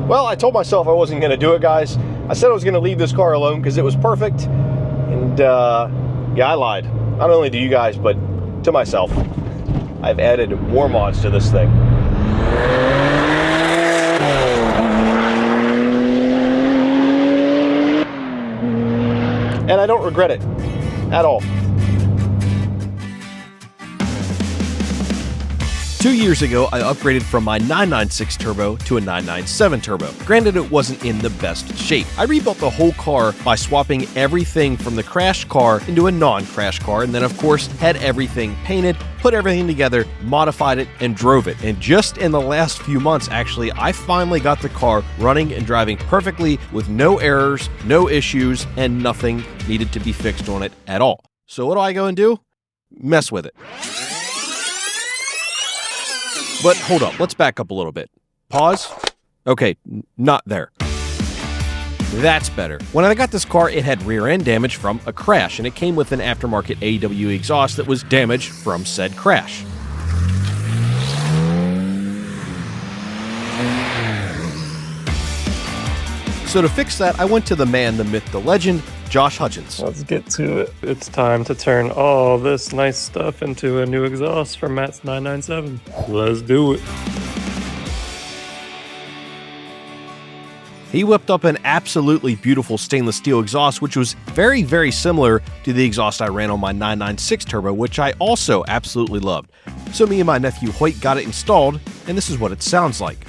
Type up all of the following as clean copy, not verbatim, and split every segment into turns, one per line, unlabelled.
Well, I told myself I wasn't going to do it, guys. I said I was going to leave this car alone because it was perfect. And, yeah, I lied. Not only to you guys, but to myself. I've added more mods to this thing. And I don't regret it at all.
2 years ago, I upgraded from my 996 turbo to a 997 turbo. Granted, it wasn't in the best shape. I rebuilt the whole car by swapping everything from the crashed car into a non-crash car, and then of course had everything painted, put everything together, modified it, and drove it. And just in the last few months, actually, I finally got the car running and driving perfectly with no errors, no issues, and nothing needed to be fixed on it at all. So what do I go and do? Mess with it. But hold up, let's back up a little bit. Pause. Okay, not there. That's better. When I got this car, it had rear end damage from a crash, and it came with an aftermarket AEW exhaust that was damaged from said crash. So to fix that, I went to the man, the myth, the legend, Josh Hutchins.
Let's get to it. It's time to turn all this nice stuff into a new exhaust for Matt's 997. Let's do it.
He whipped up an absolutely beautiful stainless steel exhaust, which was very, very similar to the exhaust I ran on my 996 turbo, which I also absolutely loved. So me and my nephew Hoyt got it installed, and this is what it sounds like.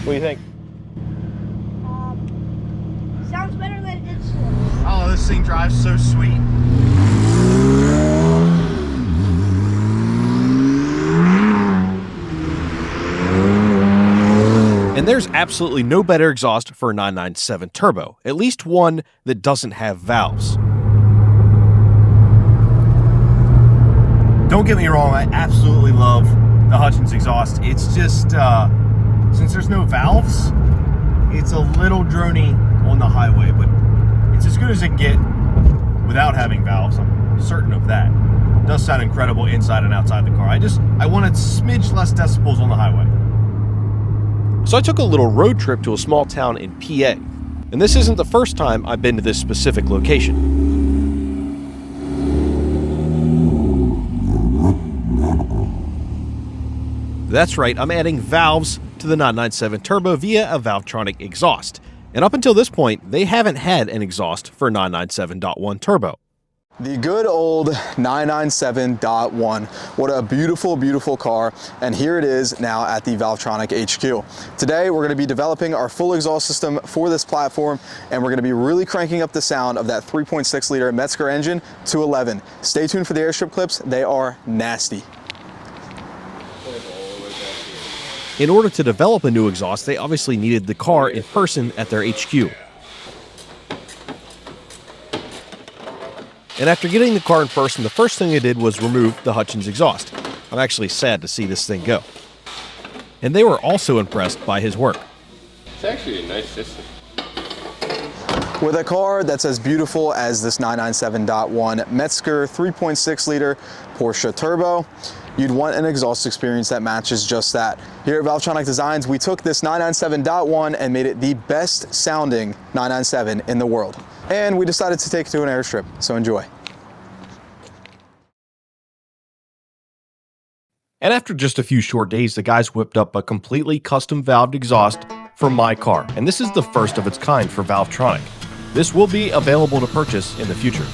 What do you think?
Sounds better than it did before.
Oh, this thing drives so sweet.
And there's absolutely no better exhaust for a 997 turbo, at least one that doesn't have valves.
Don't get me wrong, I absolutely love the Hutchins exhaust. It's just, since there's no valves, it's a little drony on the highway, but it's as good as it can get without having valves. I'm certain of that. It does sound incredible inside and outside the car. I wanted smidge less decibels on the highway.
So I took a little road trip to a small town in PA, and this isn't the first time I've been to this specific location. That's right, I'm adding valves to the 997 turbo via a Valvetronic exhaust. And up until this point, they haven't had an exhaust for 997.1 turbo.
The good old 997.1. What a beautiful, beautiful car. And here it is now at the Valvetronic HQ. Today, we're going to be developing our full exhaust system for this platform, and we're going to be really cranking up the sound of that 3.6 liter Metzger engine to 11. Stay tuned for the airstrip clips. They are nasty.
In order to develop a new exhaust, they obviously needed the car in person at their HQ. And after getting the car in person, the first thing they did was remove the Hutchins exhaust. I'm actually sad to see this thing go. And they were also impressed by his work.
It's actually a nice system.
With a car that's as beautiful as this 997.1 Metzger 3.6 liter Porsche turbo, you'd want an exhaust experience that matches just that. Here at Valvetronic Designs, we took this 997.1 and made it the best sounding 997 in the world. And we decided to take it to an airstrip, so enjoy.
And after just a few short days, the guys whipped up a completely custom valved exhaust for my car. And this is the first of its kind for Valvetronic. This will be available to purchase in the future.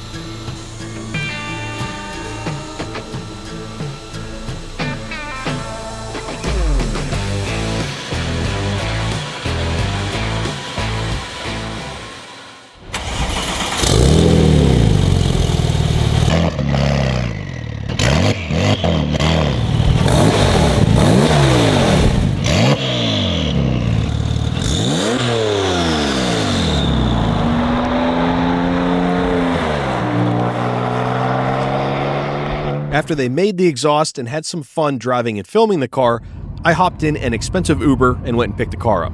After they made the exhaust and had some fun driving and filming the car, I hopped in an expensive Uber and went and picked the car up.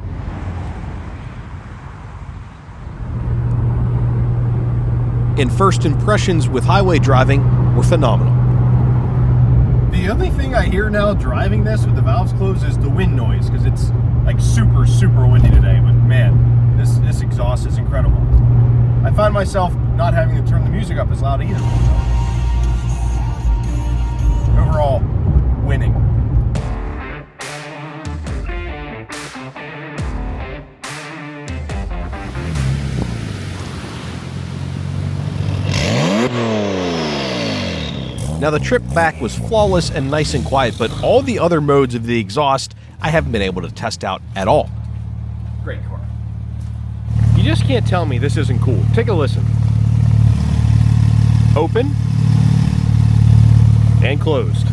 and first impressions with highway driving were phenomenal.
The only thing I hear now driving this with the valves closed is the wind noise, because it's like super, super windy today. But man, this exhaust is incredible. I find myself not having to turn the music up as loud either. Overall, winning.
Now the trip back was flawless and nice and quiet, but all the other modes of the exhaust I haven't been able to test out at all.
Great car. You just can't tell me this isn't cool. Take a listen. Open and closed.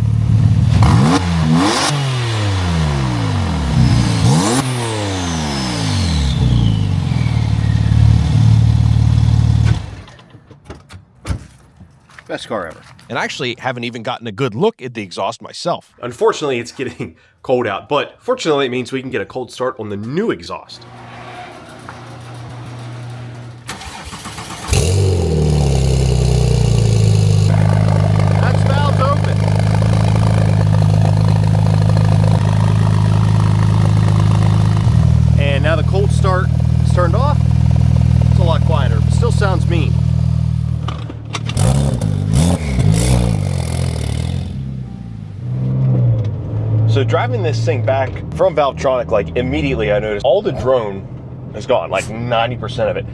Best car ever.
And I actually haven't even gotten a good look at the exhaust myself.
Unfortunately, it's getting cold out, but fortunately it means we can get a cold start on the new exhaust.
That's valves open. And now the cold start is turned off. It's a lot quieter, but still sounds mean.
So driving this thing back from Valvetronic, like immediately I noticed all the drone is gone, like 90% of it.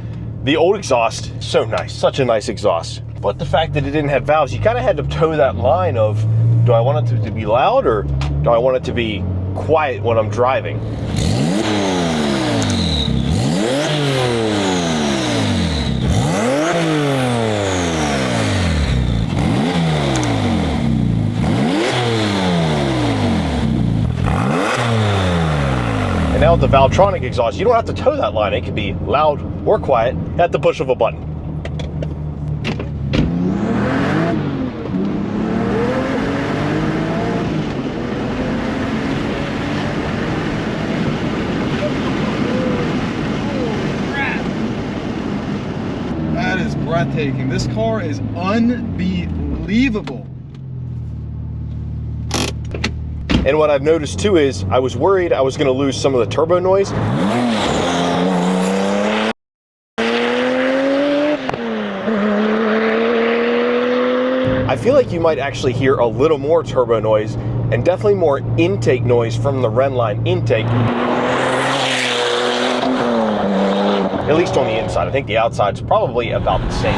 The old exhaust, so nice, such a nice exhaust. But the fact that it didn't have valves, you kind of had to toe that line of, do I want it to be loud or do I want it to be quiet when I'm driving? Now with the Valvetronic exhaust, you don't have to toe that line. It can be loud or quiet at the push of a button.
That is breathtaking. This car is unbelievable.
And what I've noticed too is I was worried I was going to lose some of the turbo noise. I feel like you might actually hear a little more turbo noise and definitely more intake noise from the Renline intake. At least on the inside. I think the outside's probably about the same.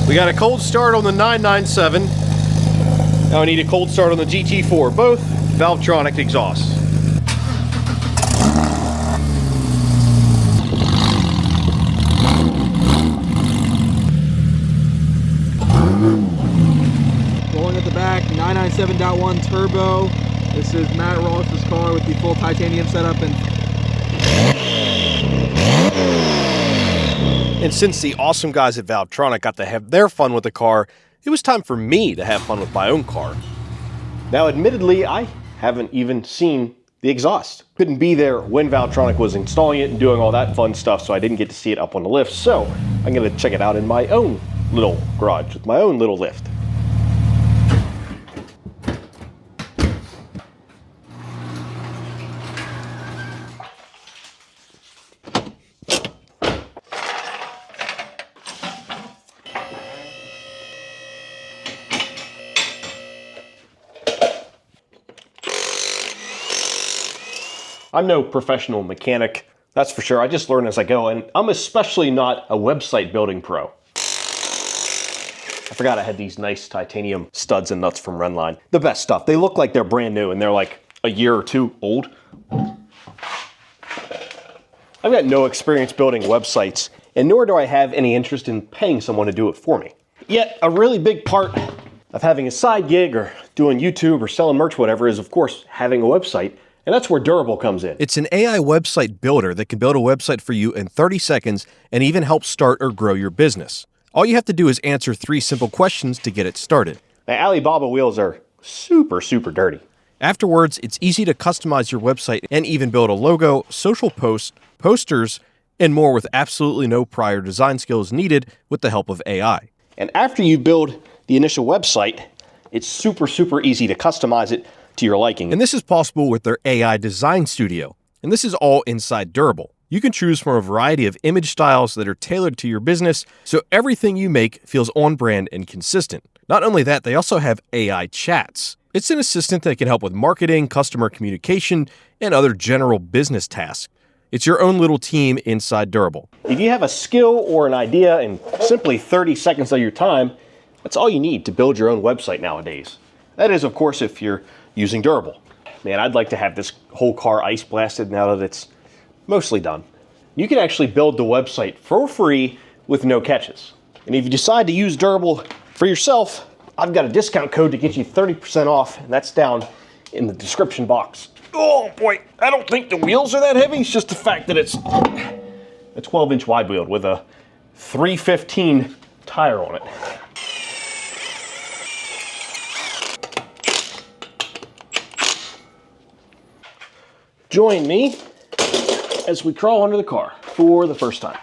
We got a cold start on the 997. Now I need a cold start on the GT4, both Valvetronic exhausts.
Rolling at the back, 997.1 turbo. This is Matt Ross's car with the full titanium setup
And since the awesome guys at Valvetronic got to have their fun with the car, it was time for me to have fun with my own car.
Now admittedly, I haven't even seen the exhaust. Couldn't be there when Valvetronic was installing it and doing all that fun stuff, so I didn't get to see it up on the lift. So I'm gonna check it out in my own little garage with my own little lift. I'm no professional mechanic, that's for sure. I just learn as I go, and I'm especially not a website building pro. I forgot I had these nice titanium studs and nuts from Renline. The best stuff. They look like they're brand new and they're like a year or two old. I've got no experience building websites, and nor do I have any interest in paying someone to do it for me. Yet, a really big part of having a side gig or doing YouTube or selling merch, whatever, is of course having a website. And that's where Durable comes in.
It's an AI website builder that can build a website for you in 30 seconds and even help start or grow your business. All you have to do is answer 3 simple questions to get it started.
The Alibaba wheels are super, super dirty.
Afterwards, it's easy to customize your website and even build a logo, social posts, posters, and more with absolutely no prior design skills needed with the help of AI.
And after you build the initial website, it's super, super easy to customize it to your liking.
And this is possible with their AI Design Studio. And this is all inside Durable. You can choose from a variety of image styles that are tailored to your business, so everything you make feels on brand and consistent. Not only that, they also have AI chats. It's an assistant that can help with marketing, customer communication, and other general business tasks. It's your own little team inside Durable.
If you have a skill or an idea in simply 30 seconds of your time, that's all you need to build your own website nowadays. That is, of course, if you're using Durable. Man, I'd like to have this whole car ice blasted now that it's mostly done. You can actually build the website for free with no catches. And if you decide to use Durable for yourself, I've got a discount code to get you 30% off, and that's down in the description box. Oh boy, I don't think the wheels are that heavy. It's just the fact that it's a 12-inch wide wheel with a 315 tire on it. Join me as we crawl under the car for the first time.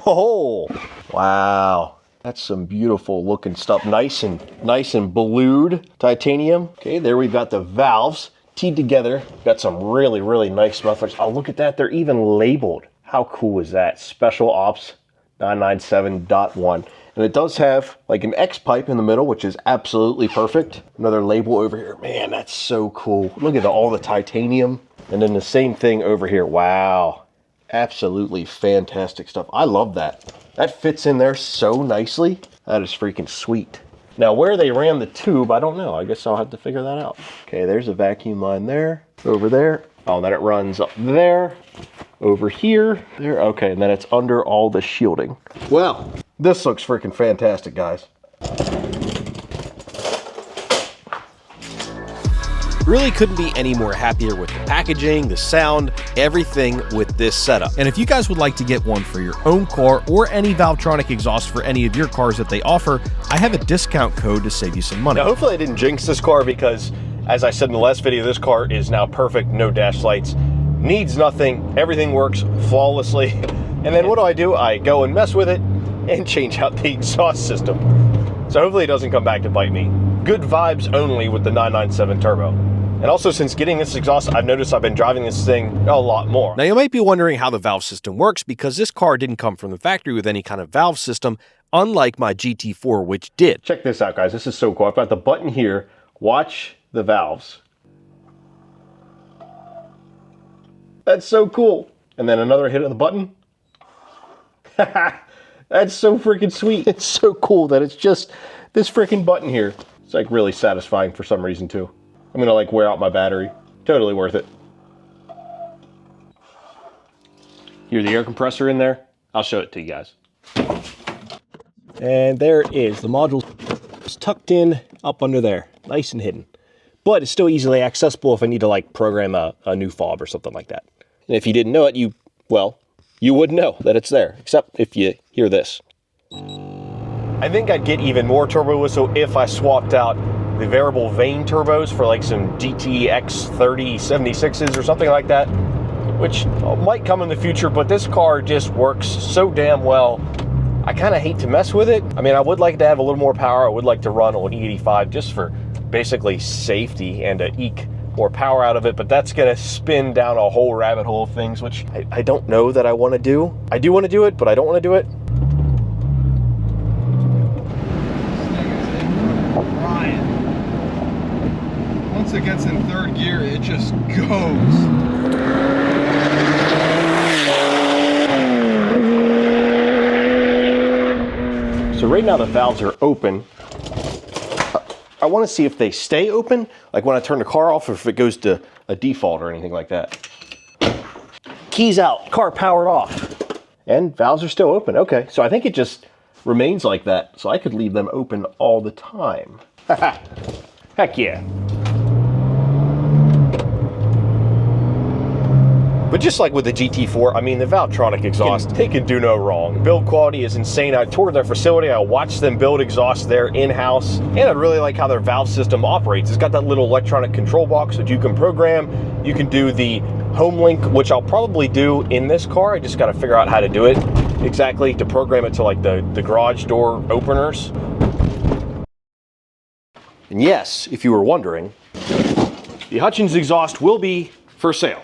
Oh, wow. That's some beautiful looking stuff. Nice and blued titanium. Okay, there we've got the valves teed together. Got some really, really nice mufflers. Oh, look at that. They're even labeled. How cool is that? Special Ops 997.1. And it does have like an X pipe in the middle, which is absolutely perfect. Another label over here. Man, that's so cool. Look at all the titanium. And then the same thing over here. Wow. Absolutely fantastic stuff. I love that. That fits in there so nicely. That is freaking sweet. Now, where they ran the tube, I don't know. I guess I'll have to figure that out. Okay, there's a vacuum line there, over there. Oh, then it runs up there, over here, there. Okay, and then it's under all the shielding. Well, this looks freaking fantastic, guys.
Really couldn't be any more happier with the packaging, the sound, everything with this setup. And if you guys would like to get one for your own car or any Valvetronic exhaust for any of your cars that they offer, I have a discount code to save you some money.
Now, hopefully I didn't jinx this car because, as I said in the last video, this car is now perfect, no dash lights, needs nothing, everything works flawlessly. And then what do? I go and mess with it and change out the exhaust system. So hopefully it doesn't come back to bite me. Good vibes only with the 997 Turbo. And also, since getting this exhaust, I've noticed I've been driving this thing a lot more.
Now, you might be wondering how the valve system works because this car didn't come from the factory with any kind of valve system, unlike my GT4, which did.
Check this out, guys. This is so cool. I've got the button here. Watch the valves. That's so cool. And then another hit of the button. That's so freaking sweet. It's so cool that it's just this freaking button here. It's like really satisfying for some reason too. I'm gonna like wear out my battery. Totally worth it. Hear the air compressor in there? I'll show it to you guys. And there it is. The module is tucked in up under there. Nice and hidden. But it's still easily accessible if I need to like program a new fob or something like that. And if you didn't know it, you wouldn't know that it's there, except if you hear this. I think I'd get even more turbo whistle if I swapped out the variable vane turbos for like some GTX 3076s or something like that, which might come in the future, but this car just works so damn well. I kind of hate to mess with it. I mean, I would like to have a little more power. I would like to run on E85 just for basically safety and to eke more power out of it, but that's gonna spin down a whole rabbit hole of things, which I don't know that I want to do. I do want to do it, but I don't want to do it.
Once it gets in third gear, it just goes.
So right now the valves are open. I want to see if they stay open, like when I turn the car off, or if it goes to a default or anything like that. Keys out, car powered off. And valves are still open. Okay, so I think it just remains like that. So I could leave them open all the time. Heck yeah. But But just like with the GT4, I mean, the Valvetronic exhaust, they can do no wrong. Build quality is insane. I toured their facility. I watched them build exhaust there in-house. And I really like how their valve system operates. It's got that little electronic control box that you can program. You can do the home link, which I'll probably do in this car. I just got to figure out how to do it exactly to program it to like the garage door openers. And yes, if you were wondering, the Hutchins exhaust will be for sale.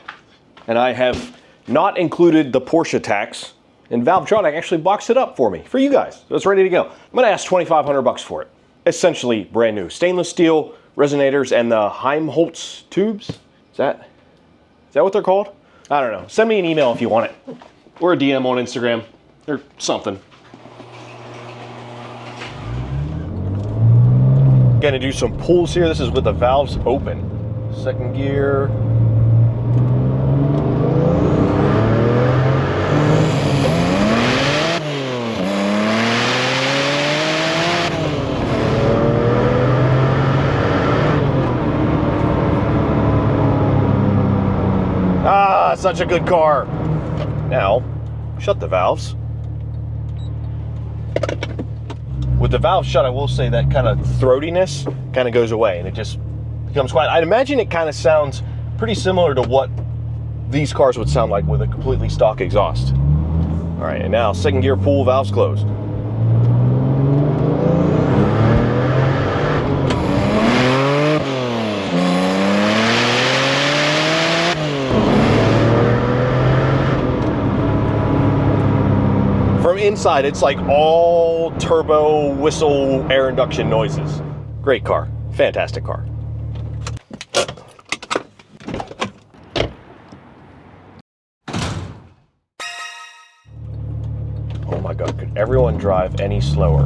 And I have not included the Porsche tax, and Valvetronic actually boxed it up for me, for you guys. So it's ready to go. I'm gonna ask $2,500 for it. Essentially brand new. Stainless steel resonators and the Helmholtz tubes. Is that what they're called? I don't know. Send me an email if you want it. Or a DM on Instagram, or something. Gonna do some pulls here. This is with the valves open. Second gear. Ah, such a good car. Now, shut the valves. With the valve shut, I will say that kind of throatiness kind of goes away and it just becomes quiet. I'd imagine it kind of sounds pretty similar to what these cars would sound like with a completely stock exhaust. All right, and now second gear pull, valves closed. From inside, it's like all turbo, whistle, air induction noises. Great car, fantastic car. Oh my God, could everyone drive any slower?